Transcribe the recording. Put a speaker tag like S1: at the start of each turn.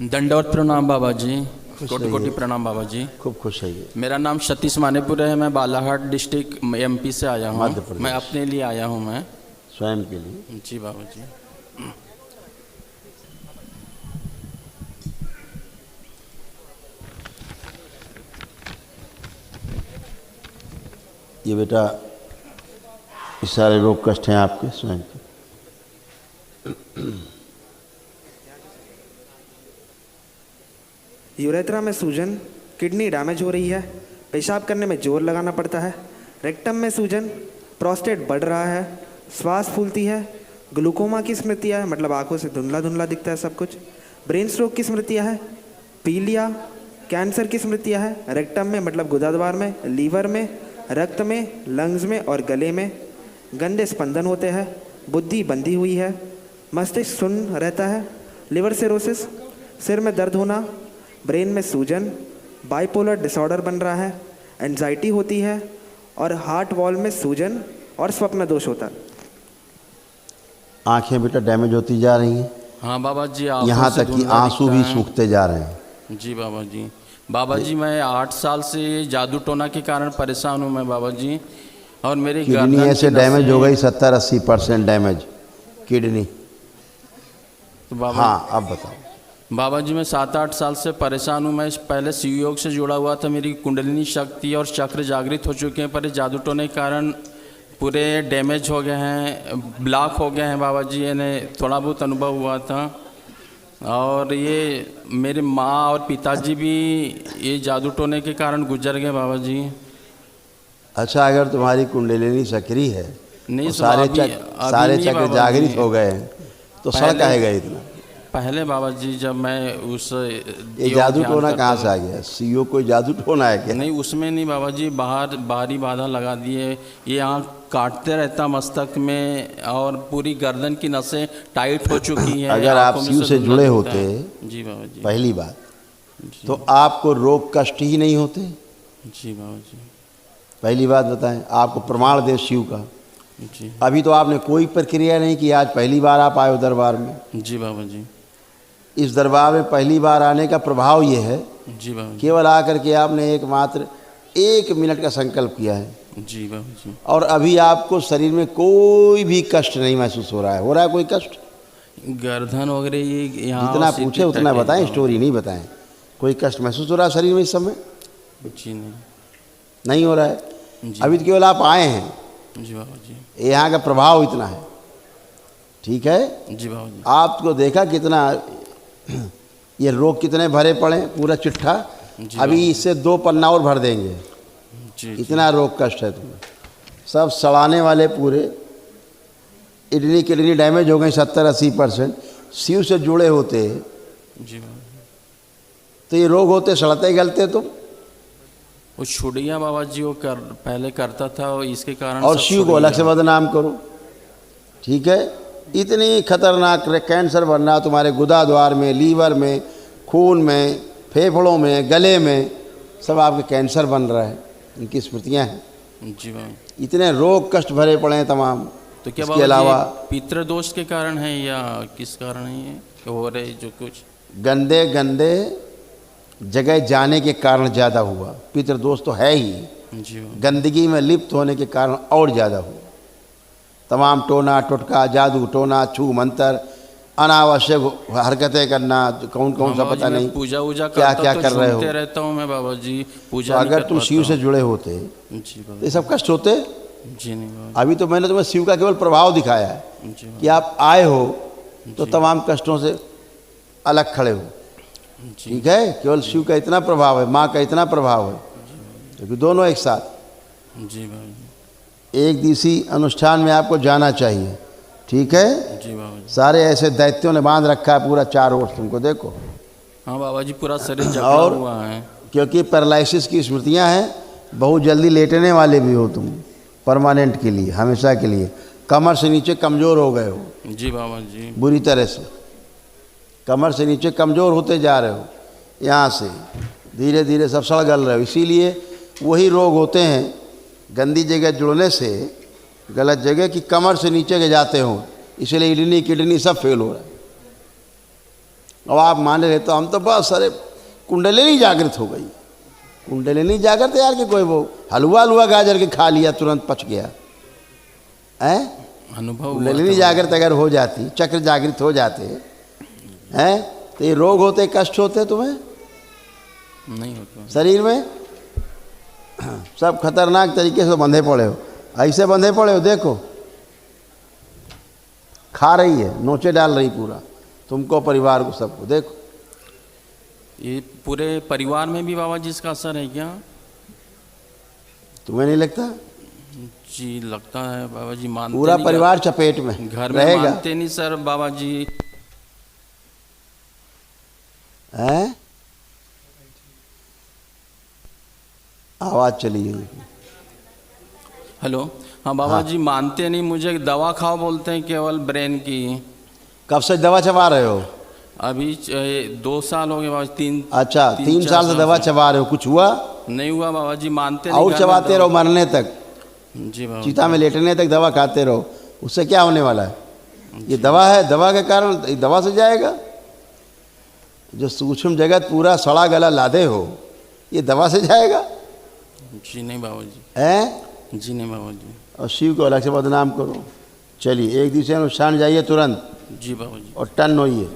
S1: दंडवत प्रणाम बाबा जी।
S2: खुश
S1: कोटि
S2: रहिए।
S1: कोटि प्रणाम बाबा जी।
S2: खूब खुश रहिए।
S1: मेरा नाम सतीश मानेपुर है। मैं बालाघाट डिस्ट्रिक्ट एमपी से आया हूँ।
S2: मध्य प्रदेश।
S1: मैं अपने लिए आया हूँ मैं।
S2: स्वयं के लिए।
S1: जी बाबा जी।
S2: ये बेटा इस सारे रोग कष्ट हैं आपके स्वयं के।
S3: यूरेथ्रा में सूजन, किडनी डैमेज हो रही है, पेशाब करने में जोर लगाना पड़ता है, रेक्टम में सूजन, प्रोस्टेट बढ़ रहा है, श्वास फूलती है, ग्लूकोमा की स्मृतियाँ है, मतलब आंखों से धुंधला धुंधला दिखता है सब कुछ, ब्रेन स्ट्रोक की स्मृतियाँ है, पीलिया, कैंसर की स्मृतियाँ है, रेक्टम में मतलब गुदाद्वार में, लीवर में, रक्त में, लंग्स में और गले में, गंदे स्पंदन होते हैं, बुद्धि बंधी हुई है, मस्तिष्क सुन्न रहता है, लिवर सिरोसिस, सिर में दर्द होना, ब्रेन में सूजन, बाइपोलर डिसऑर्डर बन रहा है, एंजाइटी होती है और हार्ट वॉल में सूजन और स्वप्न दोष होता है।
S2: आंखें बेटा डैमेज होती जा रही हैं।
S1: हाँ बाबा जी। आंखों
S2: यहाँ
S1: से
S2: तक कि
S1: धुंधला
S2: आंसू भी
S1: दिखता है।
S2: सूखते जा रहे हैं।
S1: जी बाबा जी। बाबा जी मैं 8 साल से जादू टोना के कारण परेशान हूँ मैं बाबा जी। और मेरी
S2: किडनी
S1: गर्दन
S2: ऐसे
S1: की
S2: डैमेज हो
S1: नसें-
S2: गई 70-80% डैमेज किडनी।
S1: तो बाबा
S2: हाँ अब बताओ।
S1: बाबा जी मैं 7-8 साल से परेशान हूँ। मैं पहले शिव योग से जुड़ा हुआ था। मेरी कुंडलिनी शक्ति और चक्र जागृत हो चुके हैं, पर ये जादू टोने के कारण पूरे डैमेज हो गए हैं, ब्लॉक हो गए हैं बाबा जी। इन्हें थोड़ा बहुत अनुभव हुआ था। और ये मेरे माँ और पिताजी भी ये जादू टोने के कारण गुजर गए बाबा जी।
S2: अच्छा अगर तुम्हारी कुंडलिनी सक्रिय है
S1: नहीं
S2: और
S1: सो
S2: सारे
S1: अभी-
S2: सारे
S1: अभी नहीं
S2: चक्र
S1: बाबा
S2: जागृत
S1: जी।
S2: हो गए हैं तो सड़
S1: पहले-
S2: काहे गए इतना?
S1: पहले बाबा जी जब मैं उस
S2: ये जादू टोना कहाँ से आ गया? सीओ कोई जादू टोना है क्या?
S1: नहीं उसमें नहीं बाबा जी। बाहरी बाधा लगा दिए। ये आँख काटते रहता मस्तक में और पूरी गर्दन की नसें टाइट हो चुकी है।
S2: अगर आप
S1: आँखों में
S2: शिव से
S1: धुंधला
S2: जुड़े
S1: दिखता
S2: होते
S1: है। जी बाबा जी।
S2: पहली बात तो आपको रोग कष्ट ही नहीं होते।
S1: जी बाबा जी।
S2: पहली बात बताएं, आपको प्रमाण दे शिव का।
S1: जी
S2: अभी तो आपने कोई प्रक्रिया नहीं की, आज पहली बार आप आए हो दरबार में।
S1: जी बाबा जी।
S2: इस दरबार में पहली बार आने का प्रभाव ये है,
S1: जी बाबा जी।
S2: केवल आकर के आपने एकमात्र 1 मिनट का संकल्प किया है
S1: जी बाबा जी।
S2: और अभी आपको शरीर में कोई भी कष्ट नहीं महसूस हो रहा है। हो रहा है कोई कष्ट?
S1: गर्दन वगैरह ये यहाँ
S2: जितना
S1: सीधी
S2: पूछे उतना
S1: टके-
S2: बताएं, स्टोरी नहीं बताएं। कोई कष्ट महसूस हो रहा है शरीर में इस समय?
S1: जी नहीं।
S2: नहीं हो रहा है।
S1: जी।
S2: अभी तो केवल आप आए हैं,
S1: जी बाबा जी।
S2: यहाँ का प्रभाव इतना है। ठीक है,
S1: जी बाबा जी।
S2: आपको देखा कितना ये रोग कितने भरे पड़े, पूरा चिट्ठा।
S1: जी
S2: अभी
S1: बाबा।
S2: इससे 2 पन्ना और भर देंगे।
S1: जी
S2: इतना रोग कष्ट है तुम्हें। सब सड़ाने वाले पूरे किडनी डैमेज हो गई 70-80%। शिव से जुड़े होते
S1: जी बाबा।
S2: तो ये रोग होते, सड़ते गलते तुम।
S1: वो छुड़िया बाबा जी वो पहले करता था और इसके कारण
S2: और
S1: सब
S2: शिव को
S1: छूट
S2: अलग से
S1: गया।
S2: बदनाम करो। ठीक है, इतनी खतरनाक कैंसर बनना तुम्हारे गुदाद्वार में, लीवर में, खून में, फेफड़ों में, गले में, सब आपके कैंसर बन रहा है। इनकी स्मृतियाँ हैं।
S1: जी बाबा।
S2: इतने रोग कष्ट भरे पड़े हैं तमाम।
S1: तो क्या
S2: इसके
S1: बाबा
S2: अलावा
S1: जी पितृदोष के कारण है या किस कारण है ये हो रहे जो कुछ?
S2: गंदे गंदे जगह जाने के कारण ज़्यादा हुआ। पितृदोष तो है ही,
S1: जी बाबा।
S2: गंदगी में लिप्त होने के कारण और ज़्यादा हुआ। तमाम टोना टोटका, जादू टोना, छू मंतर, अनावश्यक हरकतें करना, कौन कौन सा
S1: बाबा
S2: पता
S1: जी, मैं
S2: नहीं
S1: पूजा वूजा
S2: क्या
S1: करता
S2: क्या
S1: तो
S2: कर रहे हो।
S1: झूमते रहता हूँ मैं बाबा जी।
S2: तो
S1: पूजा नहीं
S2: अगर
S1: कर
S2: तुम शिव
S1: पाता
S2: से जुड़े होते
S1: हूँ। जी
S2: तो
S1: बाबा।
S2: ये सब कष्ट होते।
S1: जी नहीं बाबा।
S2: अभी तो मैंने तुम्हें शिव का केवल प्रभाव दिखाया है
S1: जी
S2: कि आप आए हो तो तमाम कष्टों से अलग खड़े हो।
S1: बाबा। जी
S2: ठीक है, केवल शिव का इतना प्रभाव है, माँ का इतना प्रभाव है, क्योंकि दोनों एक साथ।
S1: जी बाबा।
S2: एक दिवसीय अनुष्ठान में आपको जाना चाहिए। ठीक है,
S1: जी बाबा जी।
S2: सारे ऐसे दैत्यों ने बांध रखा है पूरा 4 ओर तुमको, देखो।
S1: हाँ बाबा जी पूरा शरीर जकड़ा
S2: और
S1: हुआ है।
S2: क्योंकि पैरालिसिस की स्मृतियाँ हैं, बहुत जल्दी लेटने वाले भी हो तुम, परमानेंट के लिए, हमेशा के लिए। कमर से नीचे कमज़ोर हो गए हो
S1: जी बाबा जी।
S2: बुरी तरह से। कमर से नीचे कमज़ोर होते जा रहे हो, यहाँ से धीरे धीरे सब सड़ गल रहे हो। इसीलिए वही रोग होते हैं गंदी जगह जुड़ने से, गलत जगह कि कमर से नीचे के जाते हो, इसलिए किडनी सब फेल हो रहा है। अब आप मान रहे तो हम तो बस अरे कुंडलिनी जागृत हो गई। कुंडलिनी जागृत यार कि कोई वो हलवा गाजर के खा लिया तुरंत पच गया है।
S1: अनुभव हुआ
S2: कुंडलिनी
S1: था।
S2: जागृत अगर हो जाती, चक्र जागृत हो जाते हैं तो ये रोग होते, कष्ट होते तुम्हें
S1: नहीं होता।
S2: शरीर में। सब खतरनाक तरीके से बंधे पड़े हो, ऐसे बंधे पड़े हो। देखो खा रही है, नोचे डाल रही पूरा तुमको, परिवार को, सबको। देखो
S1: ये पूरे परिवार में भी बाबा जी इसका असर है क्या?
S2: तुम्हें नहीं लगता?
S1: जी लगता है बाबा जी। मानते
S2: पूरा
S1: नहीं,
S2: परिवार चपेट में
S1: घर में
S2: रहेगा।
S1: मानते नहीं सर बाबा जी।
S2: हैं? आवाज चली है।
S1: हेलो, हाँ बाबा
S2: हाँ।
S1: जी मानते नहीं, मुझे दवा खाओ बोलते हैं केवल ब्रेन की।
S2: कब से दवा चबा रहे हो?
S1: अभी 2 साल हो गए बाबा जी।
S2: अच्छा, 3
S1: 4
S2: साल से दवा चबा रहे हो, कुछ हुआ?
S1: नहीं हुआ बाबा जी, मानते नहीं।
S2: और
S1: घर में
S2: चबाते रहो
S1: दवा-
S2: मरने तक,
S1: जी बाबा
S2: चीता में लेटने तक दवा खाते रहो। उससे क्या होने वाला है? ये दवा है, दवा के कारण दवा से जाएगा। जो सूक्ष्म जगत पूरा सड़ा गला लादे हो, ये दवा से जाएगा?
S1: जी नहीं बाबा जी।
S2: हैं?
S1: जी नहीं बाबा जी।
S2: और शिव को अलग से बदनाम करो। चलिए एक दूसरे अनुष्ठान जाइए तुरंत
S1: जी बाबा जी।
S2: और टन होइए।